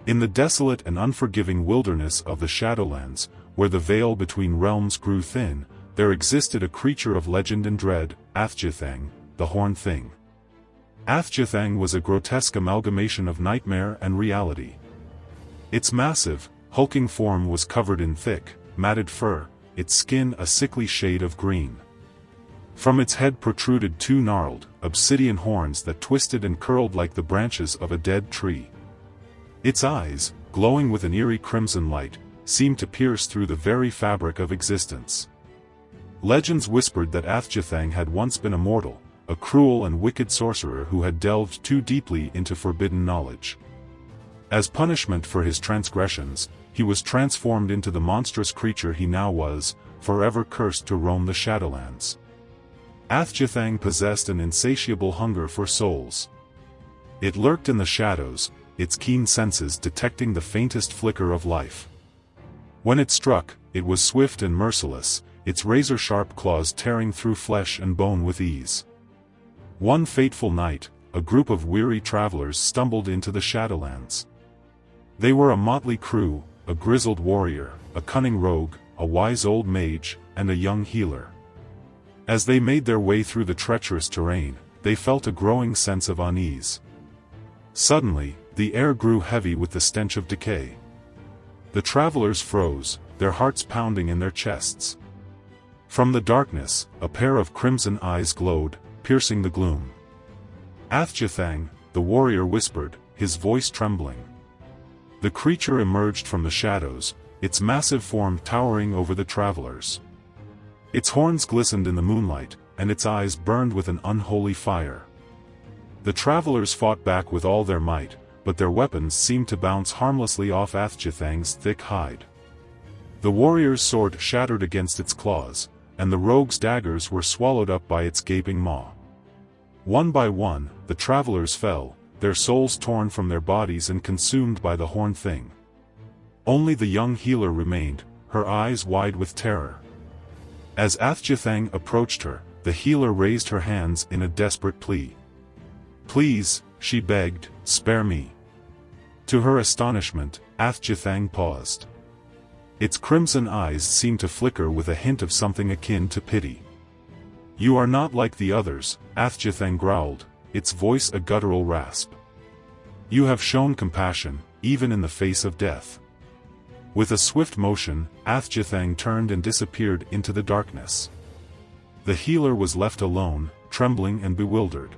In the desolate and unforgiving wilderness of the Shadowlands, where the veil between realms grew thin, there existed a creature of legend and dread, Athgithang, the Horned Thing. Athgithang was a grotesque amalgamation of nightmare and reality. Its massive, hulking form was covered in thick, matted fur, its skin a sickly shade of green. From its head protruded two gnarled, obsidian horns that twisted and curled like the branches of a dead tree. Its eyes, glowing with an eerie crimson light, seemed to pierce through the very fabric of existence. Legends whispered that Athgithang had once been a mortal, a cruel and wicked sorcerer who had delved too deeply into forbidden knowledge. As punishment for his transgressions, he was transformed into the monstrous creature he now was, forever cursed to roam the Shadowlands. Athgithang possessed an insatiable hunger for souls. It lurked in the shadows, its keen senses detecting the faintest flicker of life. When it struck, it was swift and merciless, its razor-sharp claws tearing through flesh and bone with ease. One fateful night, a group of weary travelers stumbled into the Shadowlands. They were a motley crew, a grizzled warrior, a cunning rogue, a wise old mage, and a young healer. As they made their way through the treacherous terrain, they felt a growing sense of unease. Suddenly, the air grew heavy with the stench of decay. The travelers froze, their hearts pounding in their chests. From the darkness, a pair of crimson eyes glowed, piercing the gloom. Athgithang, the warrior whispered, his voice trembling. The creature emerged from the shadows, its massive form towering over the travelers. Its horns glistened in the moonlight, and its eyes burned with an unholy fire. The travelers fought back with all their might, but their weapons seemed to bounce harmlessly off Athgithang's thick hide. The warrior's sword shattered against its claws, and the rogue's daggers were swallowed up by its gaping maw. One by one, the travelers fell, their souls torn from their bodies and consumed by the Horned Thing. Only the young healer remained, her eyes wide with terror. As Athgithang approached her, the healer raised her hands in a desperate plea. "Please," she begged, "spare me." To her astonishment, Athgithang paused. Its crimson eyes seemed to flicker with a hint of something akin to pity. "You are not like the others," Athgithang growled, its voice a guttural rasp. "You have shown compassion, even in the face of death." With a swift motion, Athgithang turned and disappeared into the darkness. The healer was left alone, trembling and bewildered.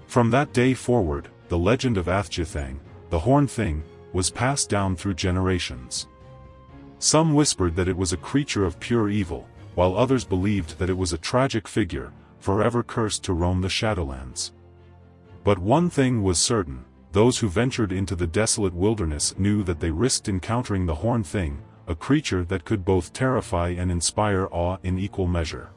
From that day forward, the legend of Athgithang, the Horned Thing, was passed down through generations. Some whispered that it was a creature of pure evil, while others believed that it was a tragic figure, forever cursed to roam the Shadowlands. But one thing was certain: those who ventured into the desolate wilderness knew that they risked encountering the Horned Thing, a creature that could both terrify and inspire awe in equal measure.